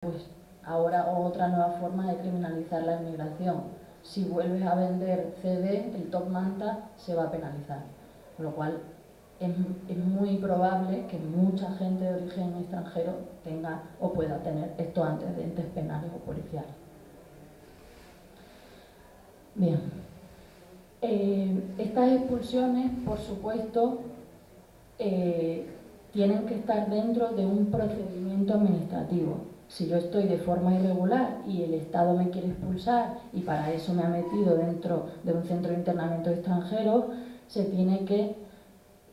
pues ahora otra nueva forma de criminalizar la inmigración. Si vuelves a vender CD, el top manta se va a penalizar, con lo cual es muy probable que mucha gente de origen extranjero tenga o pueda tener estos antecedentes penales o policiales. Bien, estas expulsiones, por supuesto, tienen que estar dentro de un procedimiento administrativo. Si yo estoy de forma irregular y el Estado me quiere expulsar y para eso me ha metido dentro de un centro de internamiento de extranjeros, se tiene que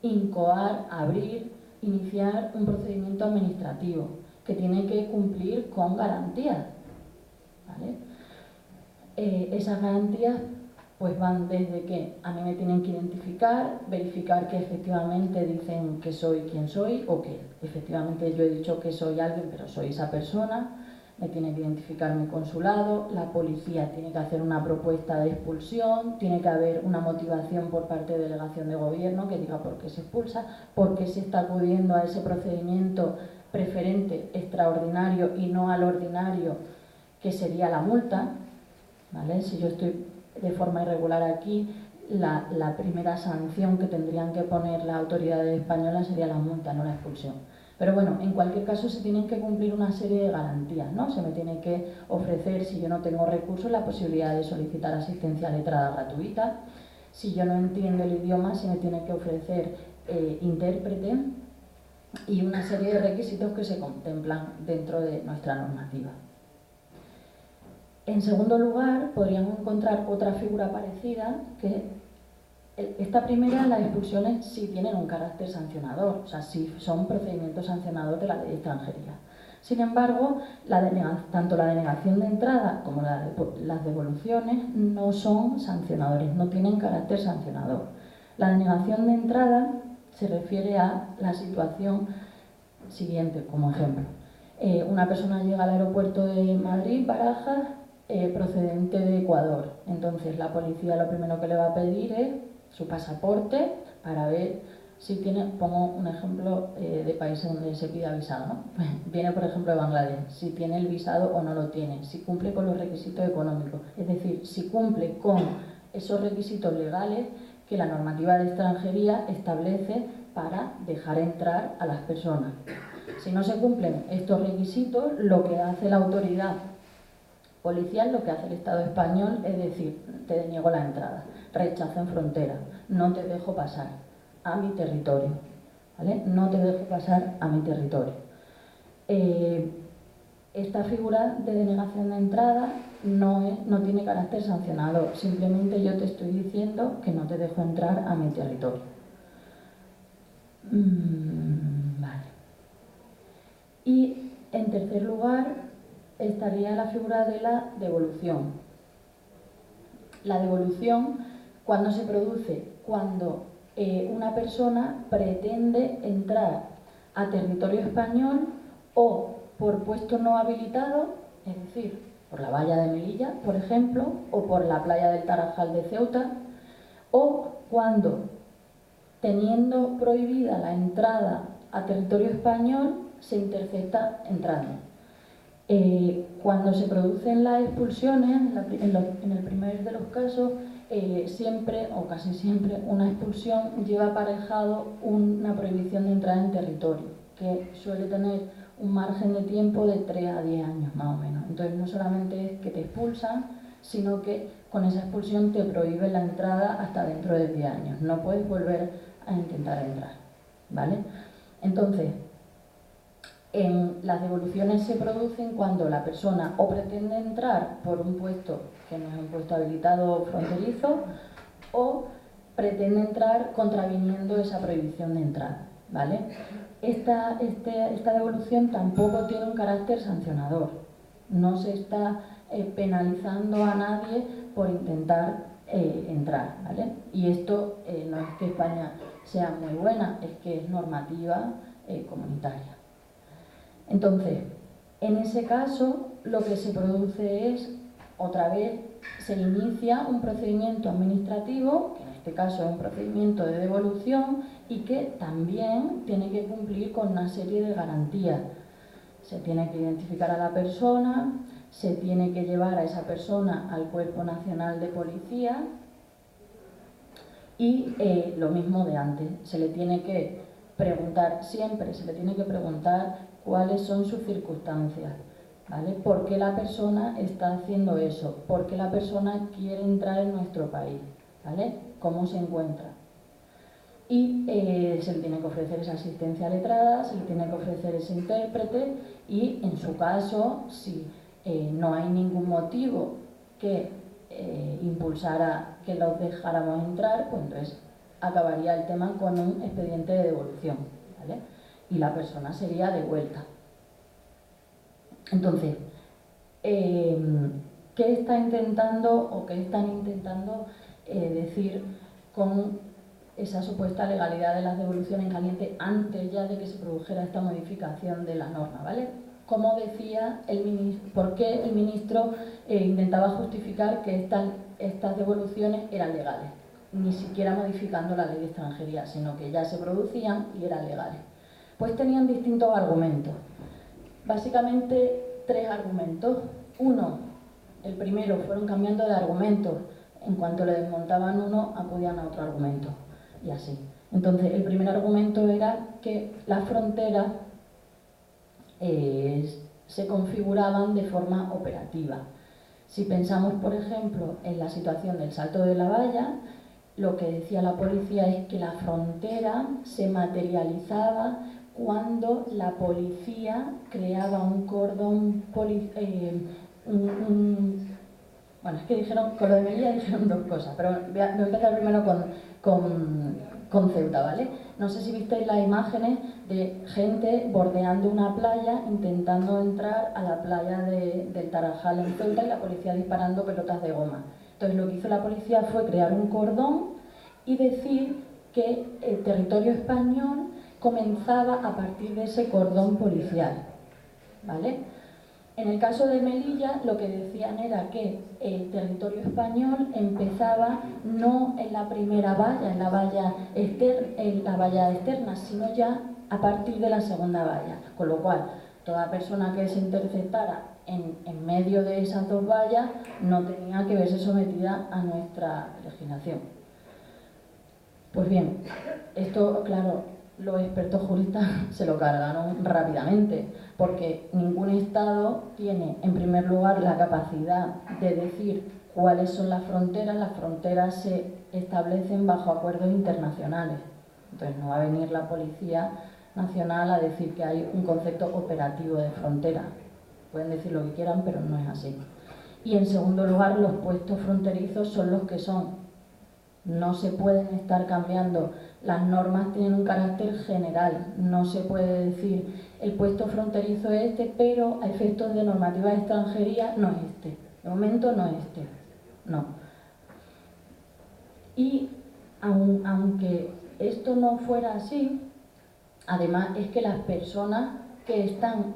incoar, abrir, iniciar un procedimiento administrativo que tiene que cumplir con garantías, ¿vale? Esas garantías pues van desde que a mí me tienen que identificar, verificar que efectivamente dicen que soy quien soy o que efectivamente yo he dicho que soy alguien pero soy esa persona, me tiene que identificar mi consulado, la policía tiene que hacer una propuesta de expulsión, tiene que haber una motivación por parte de delegación de gobierno que diga por qué se expulsa, por qué se está acudiendo a ese procedimiento preferente, extraordinario y no al ordinario que sería la multa, ¿vale? Si yo estoy de forma irregular aquí, la primera sanción que tendrían que poner las autoridades españolas sería la multa, no la expulsión. Pero bueno, en cualquier caso se tienen que cumplir una serie de garantías, ¿no? Se me tiene que ofrecer, si yo no tengo recursos, la posibilidad de solicitar asistencia letrada gratuita. Si yo no entiendo el idioma, se me tiene que ofrecer intérprete y una serie de requisitos que se contemplan dentro de nuestra normativa. En segundo lugar, podríamos encontrar otra figura parecida, que esta primera, las expulsiones sí tienen un carácter sancionador, o sea, sí son procedimientos sancionadores de la ley de extranjería. Sin embargo, tanto la denegación de entrada como las devoluciones no son sancionadores, no tienen carácter sancionador. La denegación de entrada se refiere a la situación siguiente, como ejemplo. Una persona llega al aeropuerto de Madrid, Barajas, procedente de Ecuador. Entonces la policía lo primero que le va a pedir es su pasaporte para ver si tiene, pongo un ejemplo de países donde se pide visado, ¿no? Viene por ejemplo de Bangladesh, si tiene el visado o no lo tiene, si cumple con los requisitos económicos, es decir, si cumple con esos requisitos legales que la normativa de extranjería establece para dejar entrar a las personas. Si no se cumplen estos requisitos, lo que hace la autoridad policial, lo que hace el Estado español es decir, te deniego la entrada, rechazo en frontera, no te dejo pasar a mi territorio, ¿vale? No te dejo pasar a mi territorio. Esta figura de denegación de entrada no tiene carácter sancionador, simplemente yo te estoy diciendo que no te dejo entrar a mi territorio. Vale. Y en tercer lugar estaría la figura de la devolución. La devolución, ¿cuándo se produce? Cuando una persona pretende entrar a territorio español o por puesto no habilitado, es decir, por la valla de Melilla, por ejemplo, o por la playa del Tarajal de Ceuta, o cuando, teniendo prohibida la entrada a territorio español, se intercepta entrando. Cuando se producen las expulsiones, en el primer de los casos, siempre o casi siempre una expulsión lleva aparejado una prohibición de entrada en territorio, que suele tener un margen de tiempo de 3 a 10 años más o menos. Entonces no solamente es que te expulsan, sino que con esa expulsión te prohíben la entrada hasta dentro de 10 años. No puedes volver a intentar entrar, ¿vale? Entonces, las devoluciones se producen cuando la persona o pretende entrar por un puesto que no es un puesto habilitado fronterizo o pretende entrar contraviniendo esa prohibición de entrada, ¿vale? Esta devolución tampoco tiene un carácter sancionador, no se está penalizando a nadie por intentar entrar, ¿vale? Y esto no es que España sea muy buena, es que es normativa comunitaria. Entonces, en ese caso, lo que se produce es, otra vez, se inicia un procedimiento administrativo, que en este caso es un procedimiento de devolución, y que también tiene que cumplir con una serie de garantías. Se tiene que identificar a la persona, se tiene que llevar a esa persona al Cuerpo Nacional de Policía y lo mismo de antes, se le tiene que preguntar, siempre se le tiene que preguntar cuáles son sus circunstancias, ¿vale? ¿Por qué la persona está haciendo eso? ¿Por qué la persona quiere entrar en nuestro país? ¿Vale? ¿Cómo se encuentra? Y se le tiene que ofrecer esa asistencia letrada, se le tiene que ofrecer ese intérprete y, en su caso, si no hay ningún motivo que impulsara que los dejáramos entrar, pues entonces acabaría el tema con un expediente de devolución, ¿vale? Y la persona sería devuelta. Entonces, ¿qué está intentando o qué están intentando decir con esa supuesta legalidad de las devoluciones en caliente antes ya de que se produjera esta modificación de la norma, ¿vale? Como decía el ministro, ¿por qué el ministro intentaba justificar que estas devoluciones eran legales? Ni siquiera modificando la ley de extranjería, sino que ya se producían y eran legales. Pues tenían distintos argumentos. Básicamente 3 argumentos. Uno, el primero, fueron cambiando de argumentos. En cuanto le desmontaban uno, acudían a otro argumento. Y así. Entonces, el primer argumento era que las fronteras se configuraban de forma operativa. Si pensamos, por ejemplo, en la situación del Salto de la Valla, lo que decía la policía es que la frontera se materializaba cuando la policía creaba un cordón bueno, es que dijeron, con lo de Melilla dijeron 2 cosas, pero voy a empezar primero con Ceuta, ¿vale? No sé si visteis las imágenes de gente bordeando una playa intentando entrar a la playa del Tarajal en Ceuta y la policía disparando pelotas de goma. Entonces lo que hizo la policía fue crear un cordón y decir que el territorio español comenzaba a partir de ese cordón policial, ¿vale? En el caso de Melilla, lo que decían era que el territorio español empezaba no en la primera valla, en la valla externa, sino ya a partir de la segunda valla. Con lo cual, toda persona que se interceptara en medio de esas 2 vallas no tenía que verse sometida a nuestra legislación. Pues bien, esto, claro, los expertos juristas se lo cargaron rápidamente, porque ningún Estado tiene, en primer lugar, la capacidad de decir cuáles son las fronteras se establecen bajo acuerdos internacionales. Entonces no va a venir la Policía Nacional a decir que hay un concepto operativo de frontera. Pueden decir lo que quieran, pero no es así. Y en segundo lugar, los puestos fronterizos son los que son. No se pueden estar cambiando. Las normas tienen un carácter general. No se puede decir el puesto fronterizo es este, pero a efectos de normativa de extranjería no es este. De momento no es este. No. Y aunque esto no fuera así, además es que las personas que están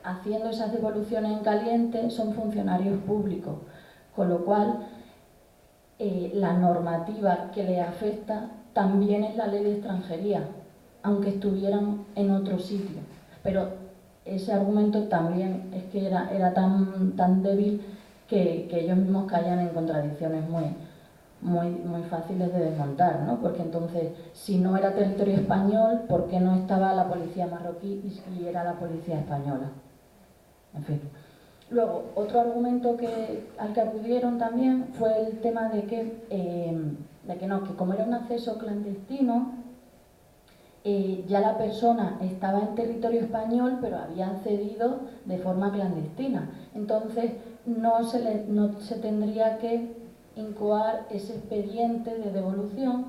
haciendo esas devoluciones en caliente son funcionarios públicos, con lo cual la normativa que les afecta también es la ley de extranjería, aunque estuvieran en otro sitio. Pero ese argumento también es que era tan débil que ellos mismos caían en contradicciones muy fáciles de desmontar, ¿no? Porque entonces, si no era territorio español, ¿por qué no estaba la policía marroquí y era la policía española? En fin. Luego, otro argumento al que acudieron también fue el tema de que como era un acceso clandestino, ya la persona estaba en territorio español, pero había accedido de forma clandestina. Entonces, no se tendría que incoar ese expediente de devolución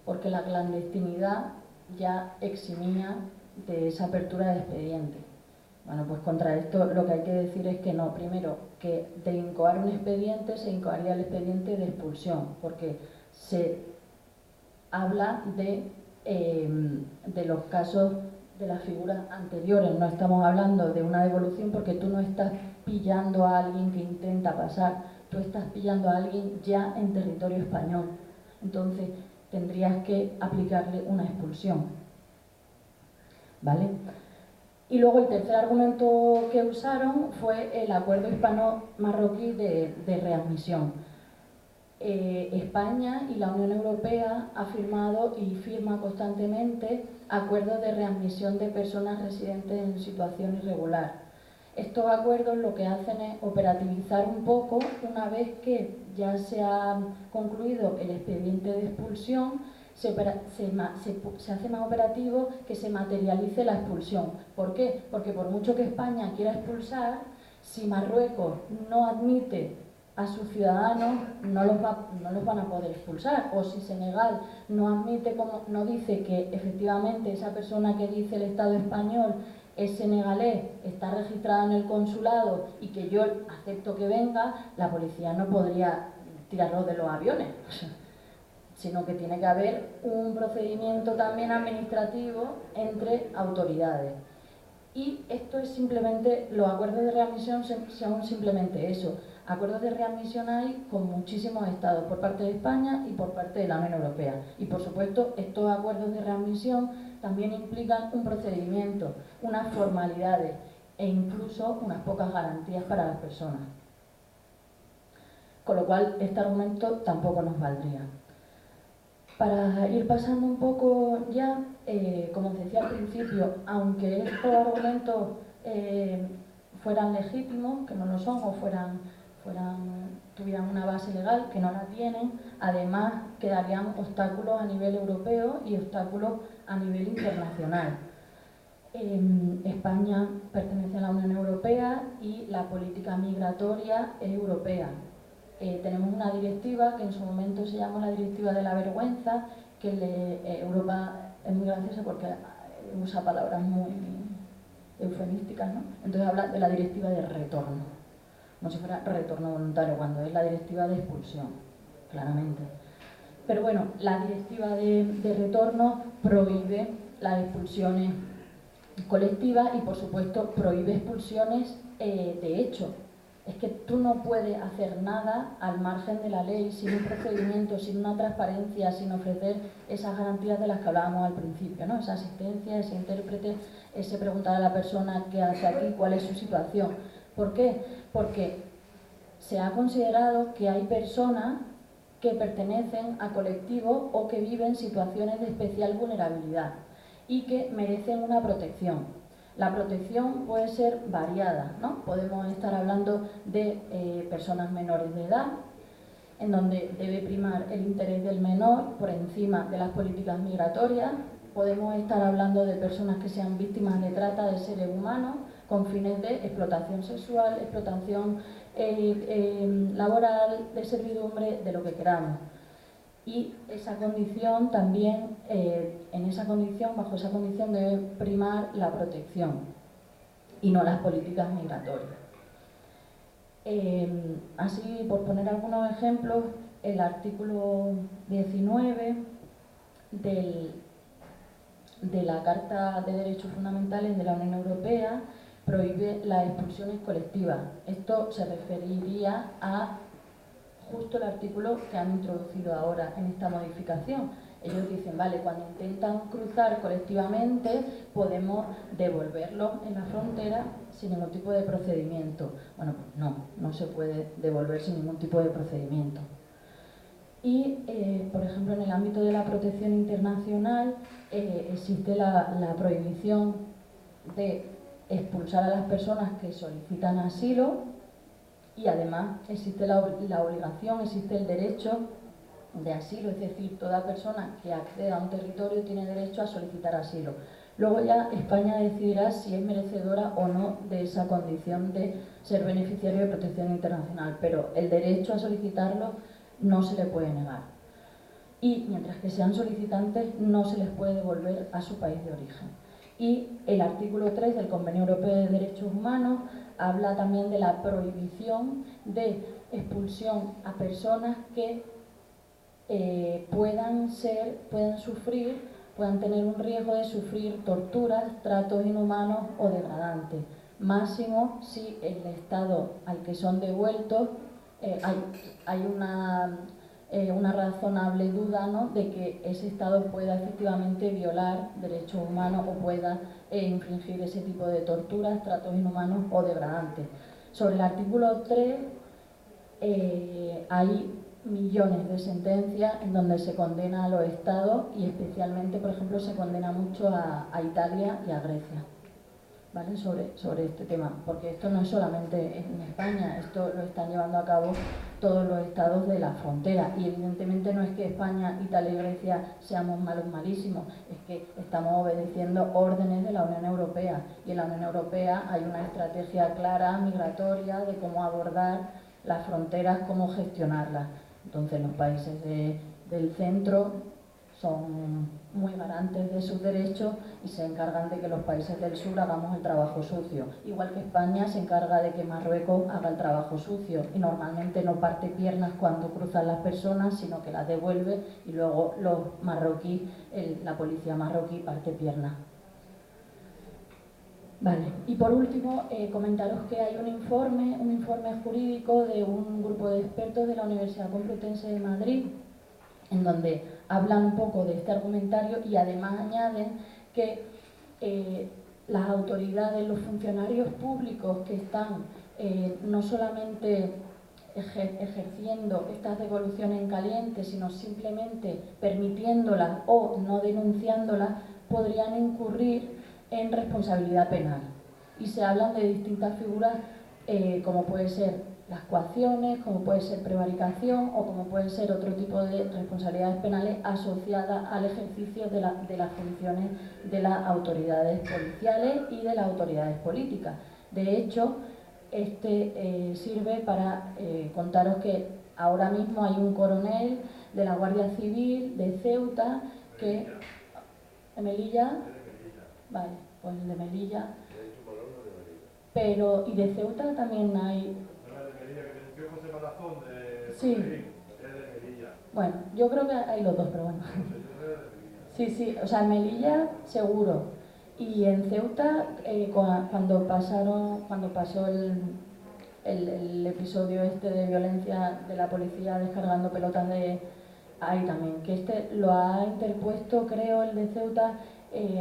porque la clandestinidad ya eximía de esa apertura de expediente. Bueno, pues contra esto lo que hay que decir es que no, primero, que de incoar un expediente se incoaría el expediente de expulsión, porque se habla de los casos de las figuras anteriores, no estamos hablando de una devolución porque tú no estás pillando a alguien que intenta pasar, tú estás pillando a alguien ya en territorio español, entonces tendrías que aplicarle una expulsión. ¿vale? Y luego el tercer argumento que usaron fue el acuerdo hispano-marroquí de readmisión. España y la Unión Europea ha firmado y firma constantemente acuerdos de readmisión de personas residentes en situación irregular. Estos acuerdos lo que hacen es operativizar un poco, una vez que ya se ha concluido el expediente de expulsión, se hace más operativo que se materialice la expulsión. ¿Por qué? Porque por mucho que España quiera expulsar, si Marruecos no admite a sus ciudadanos, no los van a poder expulsar. O si Senegal no admite, no dice que efectivamente esa persona que dice el Estado español es senegalés, está registrada en el consulado y que yo acepto que venga, la policía no podría tirarlo de los aviones, sino que tiene que haber un procedimiento también administrativo entre autoridades. Y esto es simplemente, los acuerdos de readmisión son simplemente eso. Acuerdos de readmisión hay con muchísimos estados, por parte de España y por parte de la Unión Europea. Y por supuesto, estos acuerdos de readmisión también implican un procedimiento, unas formalidades e incluso unas pocas garantías para las personas. Con lo cual, este argumento tampoco nos valdría. Para ir pasando un poco ya, como os decía al principio, aunque estos argumentos fueran legítimos, que no lo son, o tuvieran una base legal, que no la tienen, además quedarían obstáculos a nivel europeo y obstáculos a nivel internacional. España pertenece a la Unión Europea y la política migratoria es europea. Tenemos una directiva que en su momento se llamó la Directiva de la Vergüenza, que Europa es muy graciosa porque usa palabras muy eufemísticas, ¿no? Entonces habla de la Directiva de retorno, como si fuera retorno voluntario, cuando es la Directiva de expulsión, claramente. Pero bueno, la Directiva de retorno prohíbe las expulsiones colectivas y, por supuesto, prohíbe expulsiones de hecho. Es que tú no puedes hacer nada al margen de la ley, sin un procedimiento, sin una transparencia, sin ofrecer esas garantías de las que hablábamos al principio, ¿no? Esa asistencia, ese intérprete, ese preguntar a la persona qué hace aquí, cuál es su situación. ¿Por qué? Porque se ha considerado que hay personas que pertenecen a colectivos o que viven situaciones de especial vulnerabilidad y que merecen una protección. La protección puede ser variada, ¿no? Podemos estar hablando de personas menores de edad, en donde debe primar el interés del menor por encima de las políticas migratorias. Podemos estar hablando de personas que sean víctimas de trata de seres humanos con fines de explotación sexual, explotación laboral, de servidumbre, de lo que queramos. Y esa condición también, bajo esa condición debe primar la protección y no las políticas migratorias. Así, por poner algunos ejemplos, el artículo 19 de la Carta de Derechos Fundamentales de la Unión Europea prohíbe las expulsiones colectivas. Esto se referiría a justo el artículo que han introducido ahora en esta modificación. Ellos dicen, vale, cuando intentan cruzar colectivamente podemos devolverlos en la frontera sin ningún tipo de procedimiento. Bueno, pues no se puede devolver sin ningún tipo de procedimiento. Y, por ejemplo, en el ámbito de la protección internacional existe la prohibición de expulsar a las personas que solicitan asilo. Y además existe la obligación, existe el derecho de asilo, es decir, toda persona que acceda a un territorio tiene derecho a solicitar asilo. Luego ya España decidirá si es merecedora o no de esa condición de ser beneficiario de protección internacional, pero el derecho a solicitarlo no se le puede negar. Y mientras que sean solicitantes, no se les puede devolver a su país de origen. Y el artículo 3 del Convenio Europeo de Derechos Humanos habla también de la prohibición de expulsión a personas que puedan tener un riesgo de sufrir torturas, tratos inhumanos o degradantes. Máximo si el estado al que son devueltos hay una razonable duda, ¿no?, de que ese estado pueda efectivamente violar derechos humanos o pueda infringir ese tipo de torturas, tratos inhumanos o degradantes. Sobre el artículo 3 hay millones de sentencias en donde se condena a los estados y especialmente, por ejemplo, se condena mucho a Italia y a Grecia, ¿vale? Sobre este tema, porque esto no es solamente en España, esto lo están llevando a cabo todos los estados de la frontera y evidentemente no es que España, Italia y Grecia seamos malos malísimos, es que estamos obedeciendo órdenes de la Unión Europea y en la Unión Europea hay una estrategia clara migratoria de cómo abordar las fronteras, cómo gestionarlas. Entonces los países del centro son muy garantes de sus derechos y se encargan de que los países del sur hagamos el trabajo sucio. Igual que España se encarga de que Marruecos haga el trabajo sucio y normalmente no parte piernas cuando cruzan las personas, sino que las devuelve y luego los marroquíes, la policía marroquí parte piernas. Vale, y por último, comentaros que hay un informe jurídico de un grupo de expertos de la Universidad Complutense de Madrid, en donde hablan un poco de este argumentario y además añaden que las autoridades, los funcionarios públicos que están no solamente ejerciendo estas devoluciones en caliente, sino simplemente permitiéndolas o no denunciándolas, podrían incurrir en responsabilidad penal. Y se hablan de distintas figuras como puede ser las coacciones, como puede ser prevaricación o como pueden ser otro tipo de responsabilidades penales asociadas al ejercicio de las funciones de las autoridades policiales y de las autoridades políticas. De hecho, sirve para contaros que ahora mismo hay un coronel de la Guardia Civil de Ceuta que... ¿De Melilla? Vale, pues el de Melilla. Pero, ¿y de Ceuta también hay? Sí. Bueno, yo creo que hay los dos, pero bueno. Sí, sí, o sea, en Melilla seguro. Y en Ceuta, cuando pasó el episodio este de violencia de la policía descargando pelotas de... Ahí también, que lo ha interpuesto, creo, el de Ceuta,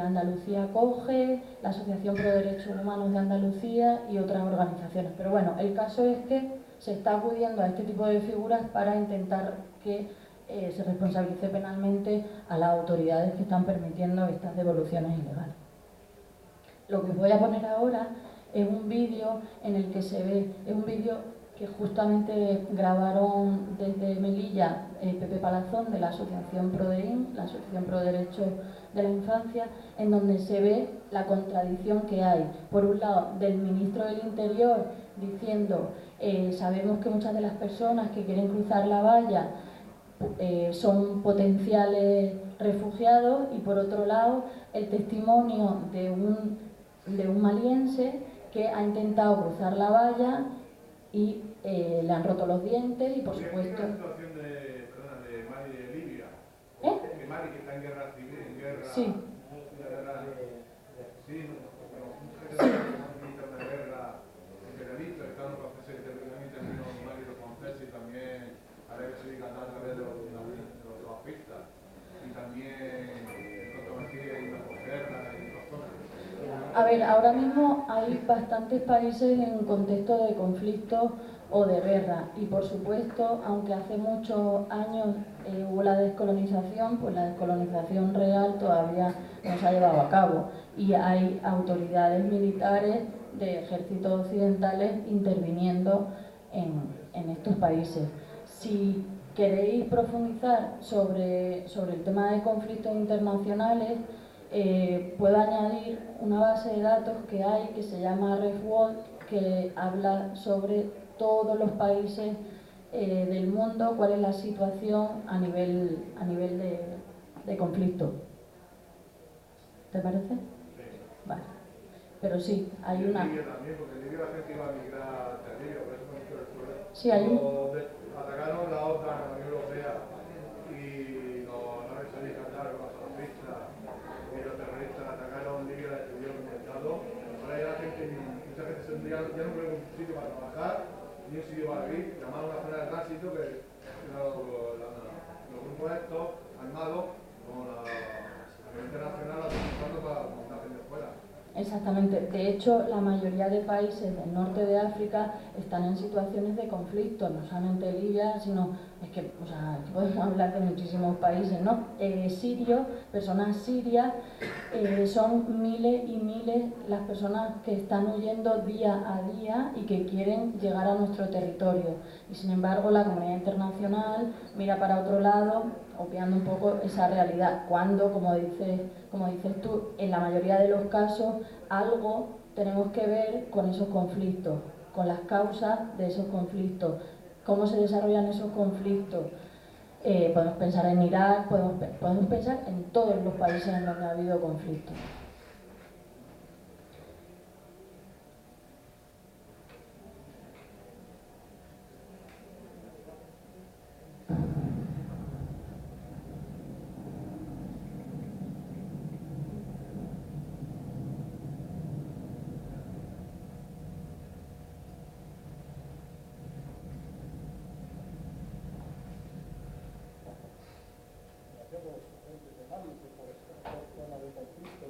Andalucía Coge, la Asociación Pro Derechos Humanos de Andalucía y otras organizaciones. Pero bueno, el caso es que se está acudiendo a este tipo de figuras para intentar que se responsabilice penalmente a las autoridades que están permitiendo estas devoluciones ilegales. Lo que os voy a poner ahora es un vídeo en el que se ve, es un vídeo que justamente grabaron desde Melilla Pepe Palazón de la Asociación ProDeIN, la Asociación Pro Derechos de la Infancia, en donde se ve la contradicción que hay, por un lado, del ministro del Interior diciendo sabemos que muchas de las personas que quieren cruzar la valla son potenciales refugiados, y por otro lado el testimonio de un maliense que ha intentado cruzar la valla y le han roto los dientes y por supuesto... ¿Qué es la situación de Mali y de Libia? Que Mali, que está en guerra civil, en guerra... Sí. Sí, una guerra imperialista, que está en un proceso de terminamiento en Mali y los franceses, y también Arabia Saudita a través de los salafistas, y también controversia y la posguerra y otras cosas. A ver, ahora mismo hay bastantes países en contexto de conflicto o de guerra, y por supuesto, aunque hace muchos años hubo la descolonización, pues la descolonización real todavía no se ha llevado a cabo y hay autoridades militares de ejércitos occidentales interviniendo en estos países. Si queréis profundizar sobre el tema de conflictos internacionales, puedo añadir una base de datos que hay que se llama RefWorld, que habla sobre todos los países del mundo, cuál es la situación a nivel de conflicto. ¿Te parece? Sí. Vale. Pero sí, hay una... En Libia también, porque en Libia la gente iba a migrar hacia Libia, por eso me recuerdo. Sí, hay un... Atacaron la OTAN, la Unión Europea, y los Arabia Saudita, los salafistas y los terroristas atacaron Libia, la destruyeron como Estado. Ahora ya la gente, mucha gente ya no puede un sitio para trabajar, ni un sitio para vivir, llamaron a una zona de tránsito que los grupos estos armados, como la Comunidad Internacional, la están usando para montar gente fuera. Exactamente. De hecho, la mayoría de países del norte de África están en situaciones de conflicto, no solamente Libia, sino es que, o sea, podemos hablar de muchísimos países, ¿no? Sirios, personas sirias, son miles y miles las personas que están huyendo día a día y que quieren llegar a nuestro territorio. Y sin embargo, la comunidad internacional mira para otro lado, obviando un poco esa realidad, cuando, como dices tú, en la mayoría de los casos algo tenemos que ver con esos conflictos, con las causas de esos conflictos, cómo se desarrollan esos conflictos. Podemos pensar en Irak, podemos pensar en todos los países en donde ha habido conflictos.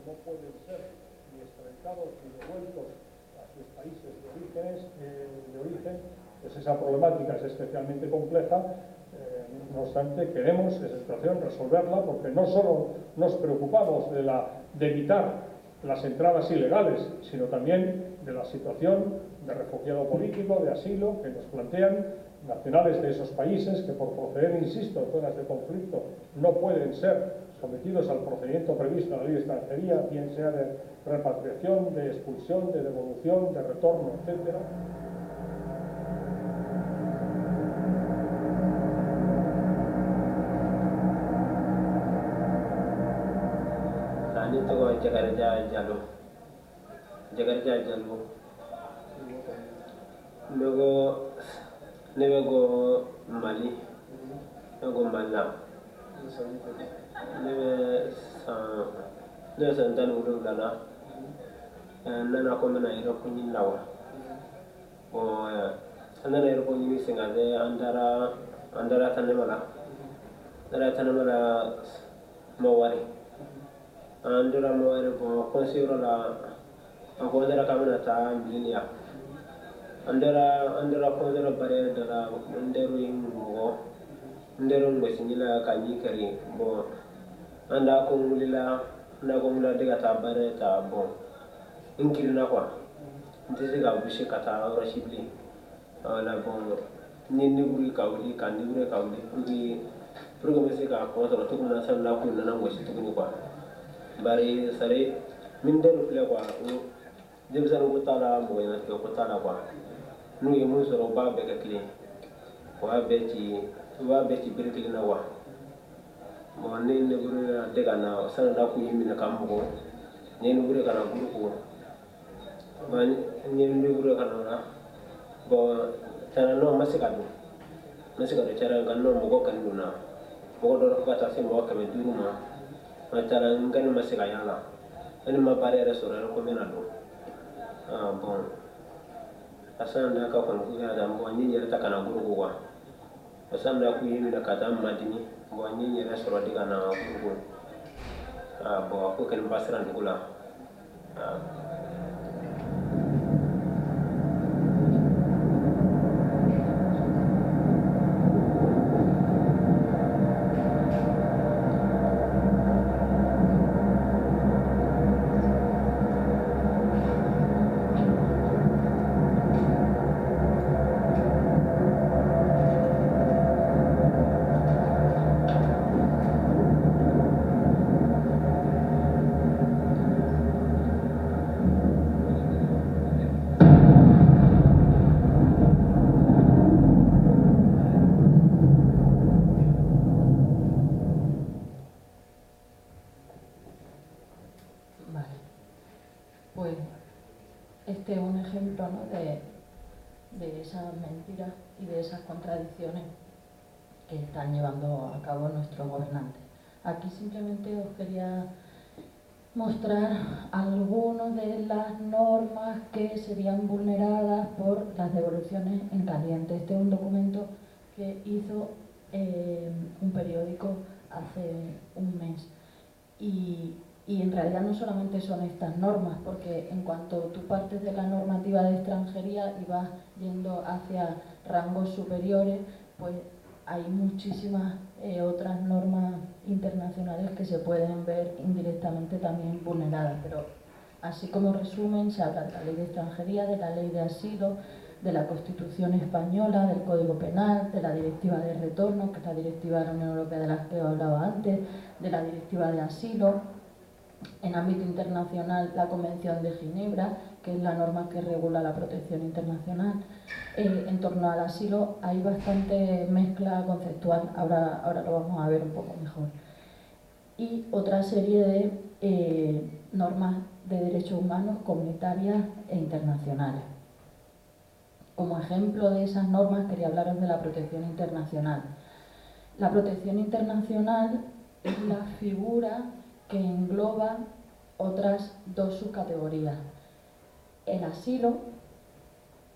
No pueden ser ni extraditados ni devueltos a sus países de origen, pues esa problemática es especialmente compleja. No obstante, queremos esa situación resolverla porque no solo nos preocupamos de evitar las entradas ilegales, sino también de la situación de refugiado político, de asilo que nos plantean nacionales de esos países que por proceder, insisto, en zonas de conflicto no pueden ser sometidos al procedimiento previsto en la ley de extranjería, bien sea de repatriación, de expulsión, de devolución, de retorno, etc. Luego go Mali, luego Mala. Debe ser tan urugana. Nana come na iro kunyin lawa. O nana iro kunyin singa de andara tanemala. Andara tanemala mawari. Andara mawari po konsiro la ako andara kamena ta bilinia. Andara konsiro bare dala ndero yingo. Ndero ngwesinyila kanyi kari bo anda ko ngulila diga ta bare ta bo inkirina kwa ntisi ga bishi kata rashibli ala bo ni buri kawli kan ni buri kawli ngi program se ka ko to to na san la ku na ngwesi to ni kwa bare sare min dero ple kwa dem san ko tala mo ina ko tala kwa nu yemu so ba be ka kli wa be ci birkli na wa mo ne buri daga na san da ku yimi na kambo ne buri kana buri ko ba ne buri kana na bo tana no masikado cara kan no mo ko kan duna mo do ko ta se mo ka be duruma ma tara ngan masika yala ani ma bare restaurant ko mena do bon asan da ka kon ku ya da mo ni yere ta kana buri ko wa asan da ku yimi na kata madini bo ni yere restaurant diga na buri ko bo ko kan basran dugula Pues este es un ejemplo, ¿no?, de esas mentiras y de esas contradicciones que están llevando a cabo nuestros gobernantes. Aquí simplemente os quería mostrar algunas de las normas que serían vulneradas por las devoluciones en caliente. Este es un documento que hizo un periódico hace un mes y Y en realidad no solamente son estas normas, porque en cuanto tú partes de la normativa de extranjería y vas yendo hacia rangos superiores, pues hay muchísimas otras normas internacionales que se pueden ver indirectamente también vulneradas. Pero así como resumen, se habla de la ley de extranjería, de la ley de asilo, de la Constitución española, del Código Penal, de la Directiva de Retorno, que es la directiva de la Unión Europea de la que he hablado antes, de la Directiva de Asilo. En ámbito internacional, la Convención de Ginebra, que es la norma que regula la protección internacional. En torno al asilo hay bastante mezcla conceptual, ahora lo vamos a ver un poco mejor. Y otra serie de normas de derechos humanos comunitarias e internacionales. Como ejemplo de esas normas quería hablaros de la protección internacional. La protección internacional es la figura que engloba otras dos subcategorías. El asilo,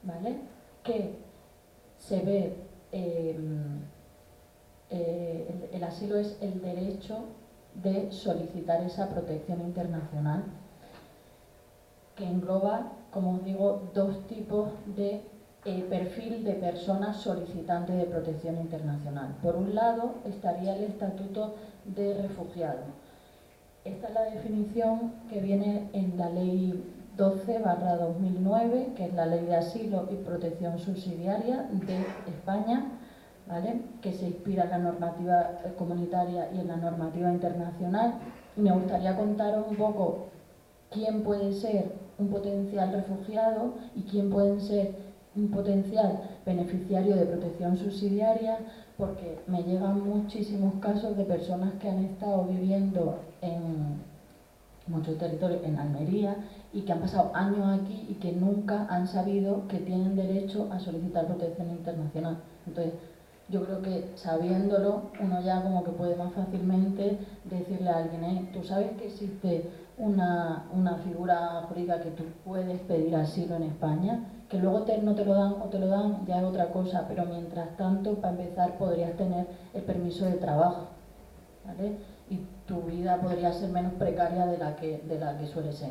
¿vale?, que se ve, el asilo es el derecho de solicitar esa protección internacional, que engloba, como os digo, dos tipos de perfil de personas solicitantes de protección internacional. Por un lado estaría el estatuto de refugiado. Esta es la definición que viene en la Ley 12/2009, que es la Ley de Asilo y Protección Subsidiaria de España, ¿vale?, que se inspira en la normativa comunitaria y en la normativa internacional. Y me gustaría contaros un poco quién puede ser un potencial refugiado y quién puede ser un potencial beneficiario de protección subsidiaria, porque me llegan muchísimos casos de personas que han estado viviendo en muchos territorios, en Almería, y que han pasado años aquí y que nunca han sabido que tienen derecho a solicitar protección internacional. Entonces, yo creo que sabiéndolo, uno ya como que puede más fácilmente decirle a alguien, tú sabes que existe una figura jurídica que tú puedes pedir asilo en España, que luego no te lo dan o te lo dan, ya es otra cosa, pero mientras tanto, para empezar, podrías tener el permiso de trabajo, ¿vale?, y tu vida podría ser menos precaria de la que suele ser.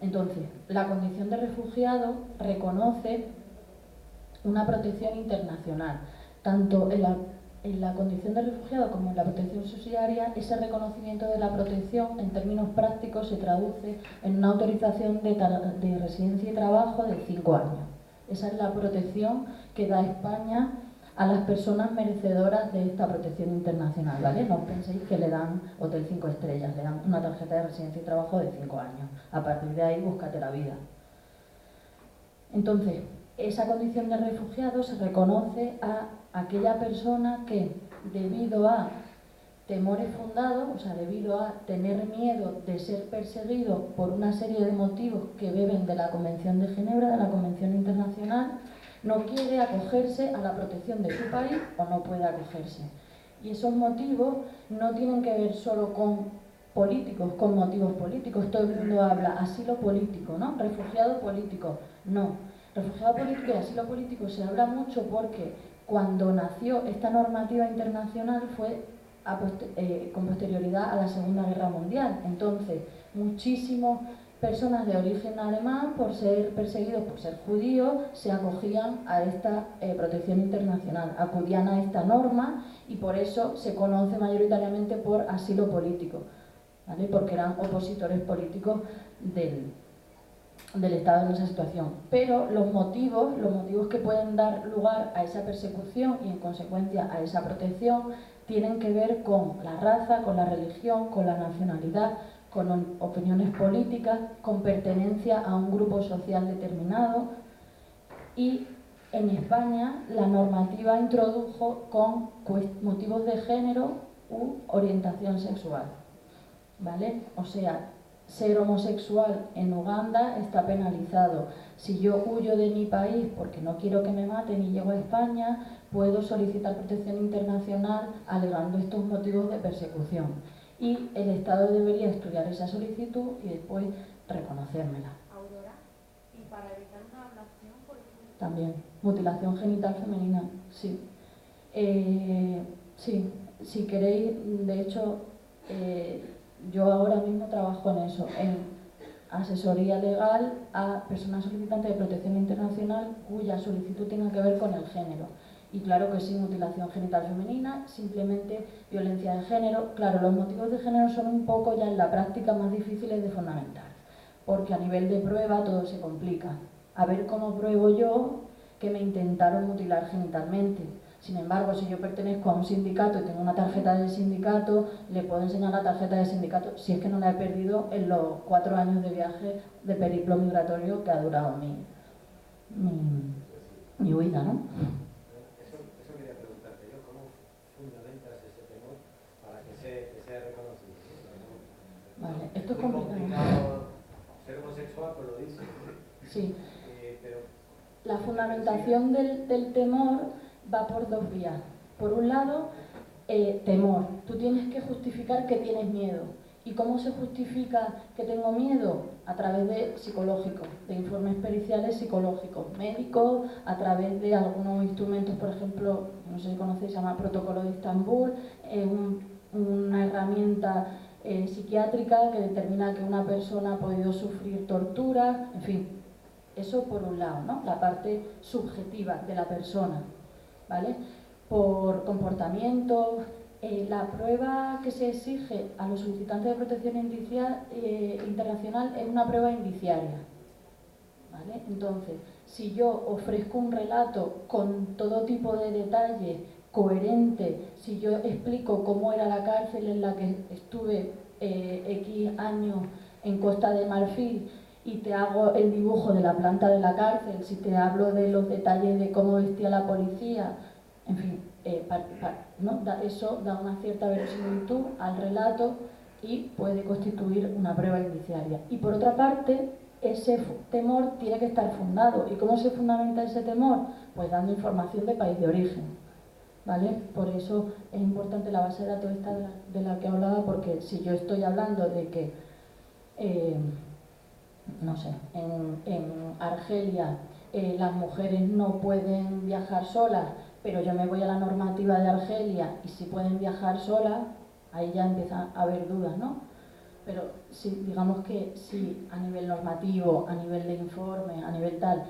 Entonces, la condición de refugiado reconoce una protección internacional. Tanto en la condición de refugiado como en la protección subsidiaria, ese reconocimiento de la protección en términos prácticos se traduce en una autorización de residencia y trabajo de 5 años. Esa es la protección que da España a las personas merecedoras de esta protección internacional, ¿vale? No penséis que le dan hotel 5 estrellas, le dan una tarjeta de residencia y trabajo de 5 años. A partir de ahí, búscate la vida. Entonces, esa condición de refugiado se reconoce a aquella persona que, debido a temores fundados, o sea, debido a tener miedo de ser perseguido por una serie de motivos que beben de la Convención de Ginebra, de la Convención Internacional, no quiere acogerse a la protección de su país o no puede acogerse. Y esos motivos no tienen que ver solo con políticos, con motivos políticos. Todo el mundo habla asilo político, ¿no? Refugiado político. No. Refugiado político y asilo político se habla mucho porque cuando nació esta normativa internacional fue con posterioridad a la Segunda Guerra Mundial. Entonces, muchísimas personas de origen alemán, por ser perseguidos por ser judíos, se acogían a esta protección internacional, acudían a esta norma y por eso se conoce mayoritariamente por asilo político, ¿vale?, porque eran opositores políticos del Estado en esa situación. Pero los motivos que pueden dar lugar a esa persecución y en consecuencia a esa protección tienen que ver con la raza, con la religión, con la nacionalidad, con opiniones políticas, con pertenencia a un grupo social determinado. Y en España la normativa introdujo con motivos de género u orientación sexual, ¿vale? O sea, ser homosexual en Uganda está penalizado. Si yo huyo de mi país porque no quiero que me maten y llego a España, puedo solicitar protección internacional alegando estos motivos de persecución. Y el Estado debería estudiar esa solicitud y después reconocérmela. Aurora, ¿y para evitar una ablación, por ejemplo? También, mutilación genital femenina, sí. Sí, si queréis, de hecho, Yo ahora mismo trabajo en eso, en asesoría legal a personas solicitantes de protección internacional cuya solicitud tenga que ver con el género. Y claro que sí, mutilación genital femenina, simplemente violencia de género. Claro, los motivos de género son un poco ya en la práctica más difíciles de fundamentar, porque a nivel de prueba todo se complica. A ver cómo pruebo yo que me intentaron mutilar genitalmente. Sin embargo, si yo pertenezco a un sindicato y tengo una tarjeta del sindicato, le puedo enseñar la tarjeta del sindicato si es que no la he perdido en los 4 años de viaje de periplo migratorio que ha durado mi huida, ¿no? Eso quería preguntarte yo, ¿cómo fundamentas ese temor para que sea reconocido? Vale, esto es muy complicado. Ser homosexual, pues lo dice. Sí. Pero la fundamentación del temor va por 2 vías. Por un lado, temor. Tú tienes que justificar que tienes miedo. ¿Y cómo se justifica que tengo miedo? A través de psicológicos, de informes periciales psicológicos, médicos, a través de algunos instrumentos, por ejemplo, no sé si conocéis, se llama Protocolo de Estambul, una herramienta psiquiátrica que determina que una persona ha podido sufrir tortura, en fin. Eso por un lado, ¿no? La parte subjetiva de la persona, ¿vale? Por comportamientos, la prueba que se exige a los solicitantes de protección internacional es una prueba indiciaria, ¿vale? Entonces, si yo ofrezco un relato con todo tipo de detalle, coherente, si yo explico cómo era la cárcel en la que estuve X años en Costa de Marfil, y te hago el dibujo de la planta de la cárcel, si te hablo de los detalles de cómo vestía la policía, en fin, ¿no? Eso da una cierta verosimilitud al relato y puede constituir una prueba indiciaria. Y por otra parte, ese temor tiene que estar fundado. ¿Y cómo se fundamenta ese temor? Pues dando información de país de origen, ¿vale? Por eso es importante la base de datos esta de la que hablaba, porque si yo estoy hablando de que no sé, en Argelia las mujeres no pueden viajar solas, pero yo me voy a la normativa de Argelia y si pueden viajar solas, ahí ya empiezan a haber dudas, ¿no? Pero si, digamos que si a nivel normativo, a nivel de informe, a nivel tal,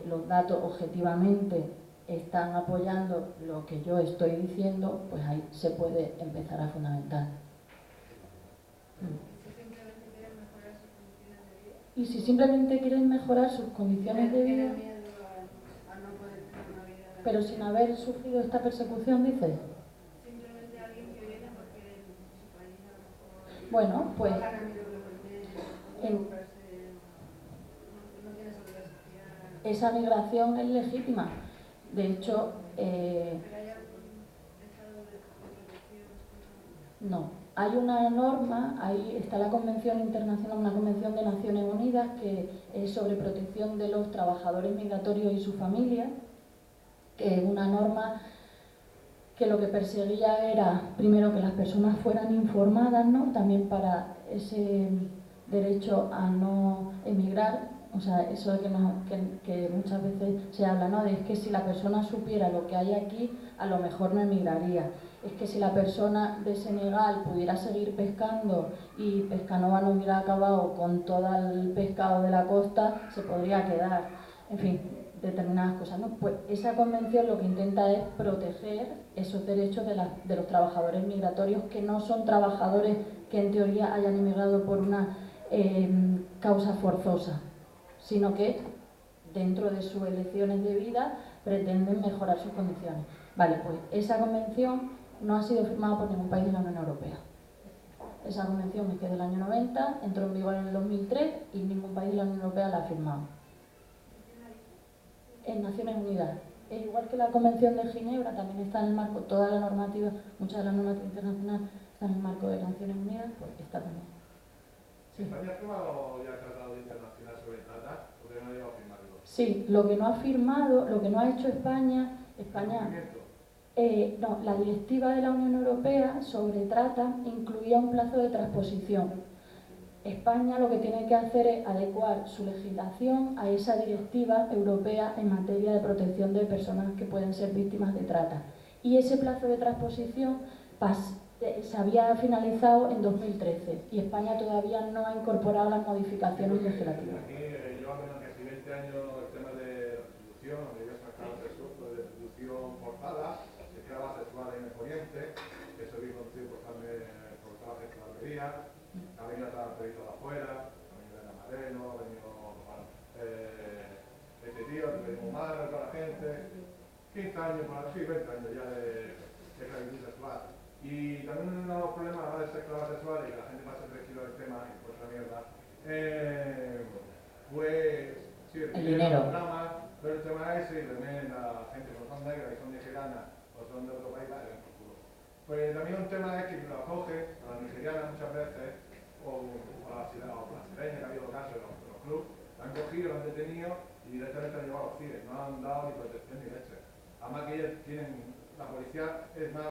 los datos objetivamente están apoyando lo que yo estoy diciendo, pues ahí se puede empezar a fundamentar. Y si simplemente quieren mejorar sus condiciones de vida, pero sin haber sufrido esta persecución, dices. Simplemente alguien que viene porque su país a lo mejor bueno, pues no tiene seguridad. Esa migración es legítima. De hecho, no. Hay una norma, ahí está la Convención Internacional, una Convención de Naciones Unidas que es sobre protección de los trabajadores migratorios y sus familias, que es una norma que lo que perseguía era, primero, que las personas fueran informadas, ¿no? También para ese derecho a no emigrar, o sea, eso de que muchas veces se habla, ¿no? De es que si la persona supiera lo que hay aquí, a lo mejor no emigraría. Es que si la persona de Senegal pudiera seguir pescando y Pescanova no hubiera acabado con todo el pescado de la costa, se podría quedar. En fin, determinadas cosas, ¿no? Pues esa convención lo que intenta es proteger esos derechos de los trabajadores migratorios que no son trabajadores que en teoría hayan emigrado por una causa forzosa, sino que dentro de sus elecciones de vida pretenden mejorar sus condiciones. Vale, pues esa convención no ha sido firmada por ningún país de la Unión Europea. Esa convención es que del año 90, entró en vigor en el 2003 y ningún país de la Unión Europea la ha firmado. En Naciones Unidas. Es igual que la Convención de Ginebra, también está en el marco, toda la normativa, muchas de las normativas internacionales están en el marco de Naciones Unidas, pues está también. Sí. ¿España ha firmado ya el Tratado Internacional sobre Trata? ¿O no ha llegado a firmarlo? Sí, lo que no ha firmado, lo que no ha hecho España no, la directiva de la Unión Europea sobre trata incluía un plazo de transposición. España lo que tiene que hacer es adecuar su legislación a esa directiva europea en materia de protección de personas que pueden ser víctimas de trata. Y ese plazo de transposición se había finalizado en 2013 y España todavía no ha incorporado las modificaciones legislativas. Aquí llevamos casi 20 años el tema de la prostitución, de prostitución forzada, de esclava sexual en el Oriente, que se vio conocido por también por trabajo de clavería, ha venido a estar proyecto de afuera, ha venido de Namareno, ha venido este tío, que venimos humano, toda la gente, 15 años, sí, 20 años ya de esclavitud sexual. Y también uno de los problemas a la hora de ser esclava sexual y que la gente pase tranquilo del tema y por otra mierda, pues sí, el dinero. Drama, pero el tema es ese y también la gente que son negras y son nigerianas o son de otro país, vale, por culo. Pues también un tema es que lo acoge a las nigerianas muchas veces o a las brasileñas, que ha habido casos de los clubes, la han cogido, lo han detenido y directamente han llevado a los cines, no han dado ni protección ni leche. Además que ellos tienen, la policía es más